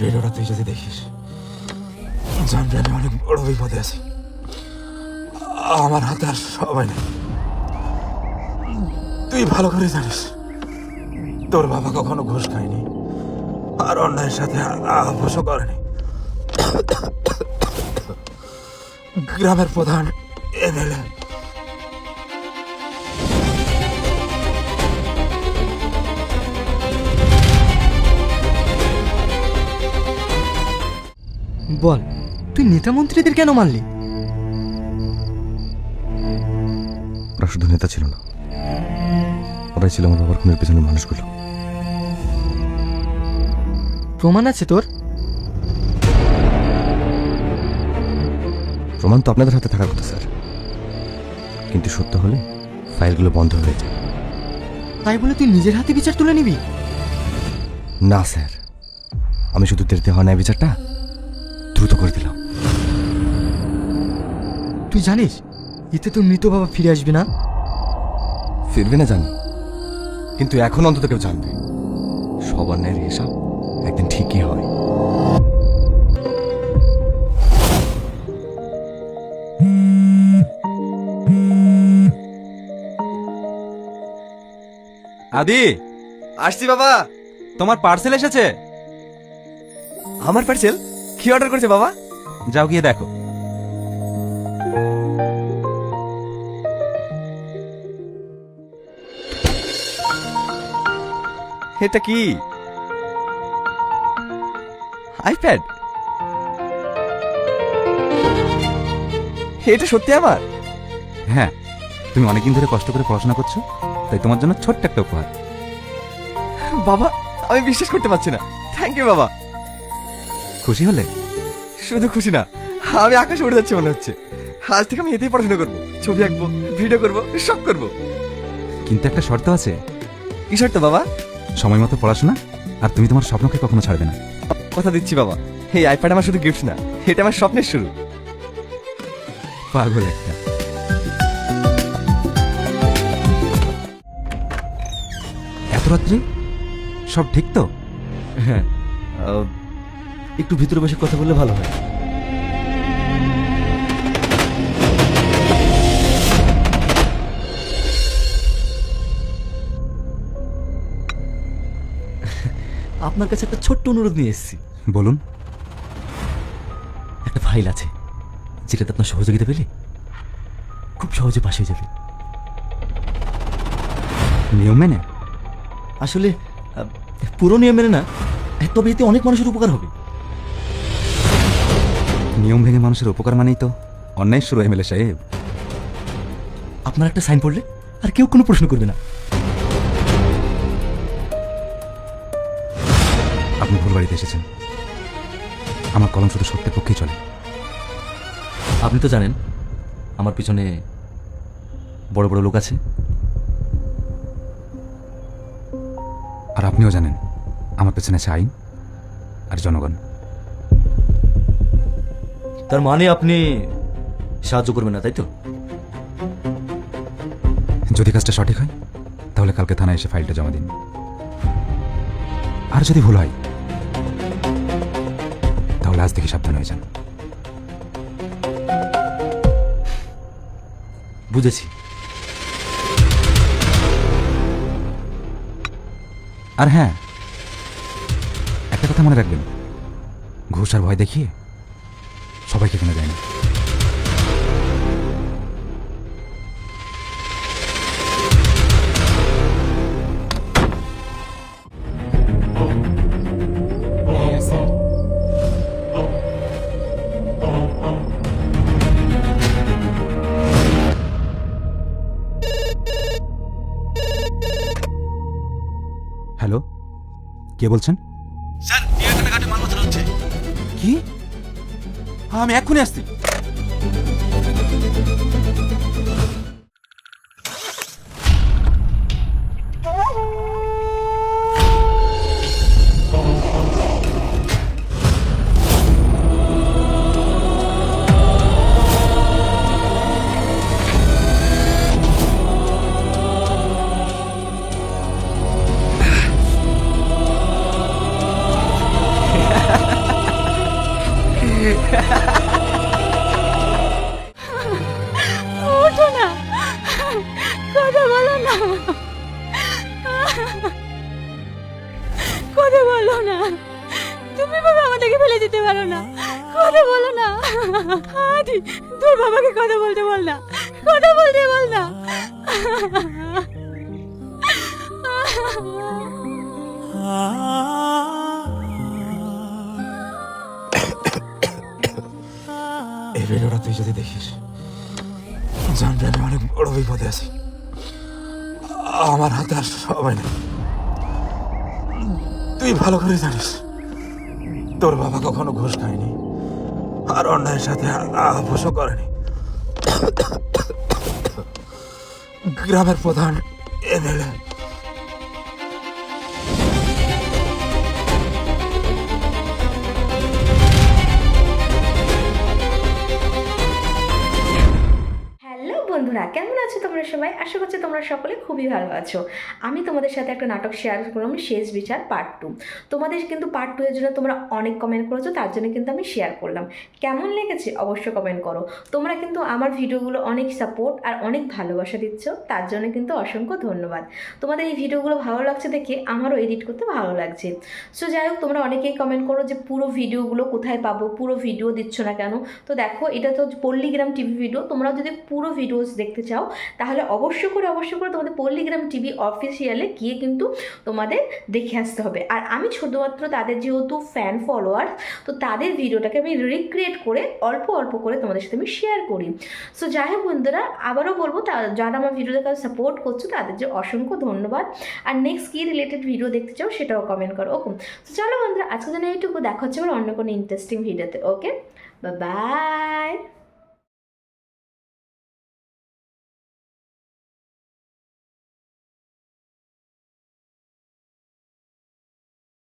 ভিডিওটা তুই যদি দেখিস জানবি আমি অনেক বড় বিপদে আছি। আমার হাতে আর সময় নেই। তুই ভালো করে জানিস তোর বাবা কখনো ঘুষ খায়নি আর অন্যায়ের সাথে আপোষও করেনি। গ্রামের প্রধান এমএলএ বল, তুই নেতা মন্ত্রীদের কেন মানলি? ওরা শুধু নেতা ছিল না, ওরাই ছিল আমার বাবার খুনের পেছনের মানুষগুলো। প্রমাণ আছে তোর? প্রমাণ তো আপনাদের হাতে থাকার কথা স্যার, কিন্তু সত্য হলে ফাইলগুলো বন্ধ হয়ে যায়। তাই বলে তুই নিজের হাতে বিচার তুলে নিবি? না স্যার, আমি শুধু দেরিতে হওয়া ন্যায় বিচারটা দ্রুত করে দিলাম। তুই জানিস এতে তোর মৃত বাবা ফিরে আসবে না? ফিরবে না জানি, কিন্তু এখন অন্তত কেউ জানবে সবার ন্যায়ের হিসাব একদিন ঠিকই হয়। আদি, আসছি বাবা। তোমার পার্সেল এসেছে। আমার পার্সেল? কি অর্ডার করেছে বাবা? যাও গিয়ে দেখো। এটা কি? আইপ্যাড? এটা সত্যি আমার? হ্যাঁ, তুমি অনেকদিন ধরে কষ্ট করে পড়াশোনা করছো, তাই তোমার জন্য ছোট্ট একটা উপহার। বাবা, আমি বিশ্বাস করতে পারছি না। থ্যাংক ইউ বাবা। খুশি হলে? শুধু খুশি না, আমি আকাশে উড়ে যাচ্ছি মনে হচ্ছে। আজ থেকে আমি এতেই পড়াশোনা করবো, ছবি আঁকবো, ভিডিও করবো, সব করবো। কিন্তু একটা শর্ত আছে। কি শর্ত বাবা? সময় মতো পড়াশোনা, আর তুমি তোমার স্বপ্নকে কখনো ছাড়বে না। কথা দিচ্ছি বাবা, এই আইপ্যাড আমার শুধু গিফট না, এটা আমার স্বপ্নের শুরু। পাগল একটা। এত রাত্রি? সব ঠিক তো? হ্যাঁ, একটু ভিতরে বসে কথা বললে ভালো হয়। আপনার কাছে একটা ছোট্ট অনুরোধ নিয়ে এসেছি। বলুন। একটা ফাইল আছে যেটাতে আপনার সহযোগিতা পেলে খুব সহজে পাশ হয়ে যাবে। নিয়ম মেনে? আসলে পুরো নিয়ম মেনে না, তবে এতে অনেক মানুষের উপকার হবে। নিয়ম ভেঙে মানুষের উপকার মানেই তো অন্যায় শুরু, এমএলএ সাহেব। আপনার একটা সাইন পড়লে আর কেউ কোনো প্রশ্ন করবে না। আপনি ভুল বাড়িতে এসেছেন। আমার কলম শুধু সত্যের পক্ষেই চলে। আপনি তো জানেন আমার পিছনে বড় বড় লোক আছে, আর আপনিও জানেন আমার পেছনে আছে আইন আর জনগণ। তার মানে আপনি সাহায্য করবেন না, তাই তো? যদি কাজটা সঠিক হয় তাহলে কালকে থানায় এসে ফাইলটা জমা দিন, আর যদি ভুল হয় তাহলে আজ থেকে সাবধান হয়ে যান। বুঝেছি। আর হ্যাঁ, একটা কথা মনে রাখবেন, ঘুষ আর ভয় দেখিয়ে সবাইকে কেনা যায় না। হ্যালো, কে বলছেন? স্যার, এখানে ঘাটে মাল পাচার হচ্ছে। কি? আমি এক্ষুনি আসছি। না, তুমি বাবা আমাদেরকে ফেলে যেতে পারো না, কথা বলো না। আদি তোর বাবাকে কথা বলতে বল না, কথা বলতে বল না। এই ভিডিওটা তুই যদি দেখিস জানবি আমি অনেক বড় বিপদে আছি। আমার হাতে আর সময় নেই। তুই ভালো করে জানিস তোর বাবা কখনো ঘুষ খায়নি, আর অন্যায়ের সাথে আপোষও করেনি। গ্রামের প্রধান এমএলএ হ্যালো বন্ধুরা, কেমন আছো তোমরা সবাই? আশা করছি তোমরা সকলে খুবই ভালো আছো। আমি তোমাদের সাথে একটা নাটক শেয়ার করলাম, শেষ বিচার পার্ট 2। তোমাদের কিন্তু পার্ট 2 এর জন্য তোমরা অনেক কমেন্ট করেছো, তার জন্য কিন্তু আমি শেয়ার করলাম। কেমন লেগেছে অবশ্যই কমেন্ট করো। তোমরা কিন্তু আমার ভিডিওগুলো অনেক সাপোর্ট আর অনেক ভালোবাসা দিচ্ছ, তার জন্য কিন্তু অসংখ্য ধন্যবাদ। তোমাদের এই ভিডিওগুলো ভালো লাগছে দেখে আমারও এডিট করতে ভালো লাগছে। সো যাই হোক, তোমরা অনেকেই কমেন্ট করো যে পুরো ভিডিওগুলো কোথায় পাবো, পুরো ভিডিও দিচ্ছ না কেন। তো দেখো, এটা তো পল্লীগ্রাম টিভি ভিডিও। তোমরা যদি পুরো ভিডিওস দেখতে চাও তাহলে অবশ্যই করে তোমাদের পল্লীগ্রাম টিভি অফিসিয়ালে গিয়ে কিন্তু তোমাদের দেখে আসতে হবে। আর আমি শুধুমাত্র তাদের যেহেতু ফ্যান ফলোয়ার, তো তাদের ভিডিওটাকে আমি রিক্রিয়েট করে অল্প অল্প করে তোমাদের সাথে আমি শেয়ার করি। সো যাই হোক বন্ধুরা, আবারও বলবো যারা আমার ভিডিওতে সাপোর্ট করছো তাদের যে অসংখ্য ধন্যবাদ। আর নেক্সট কী রিলেটেড ভিডিও দেখতে চাও সেটাও কমেন্ট করো। ওকে, তো চলো বন্ধুরা, আজকে জন্য এইটুকু। দেখা হচ্ছে আবার অন্য কোনো ইন্টারেস্টিং ভিডিওতে। ওকে, বাই।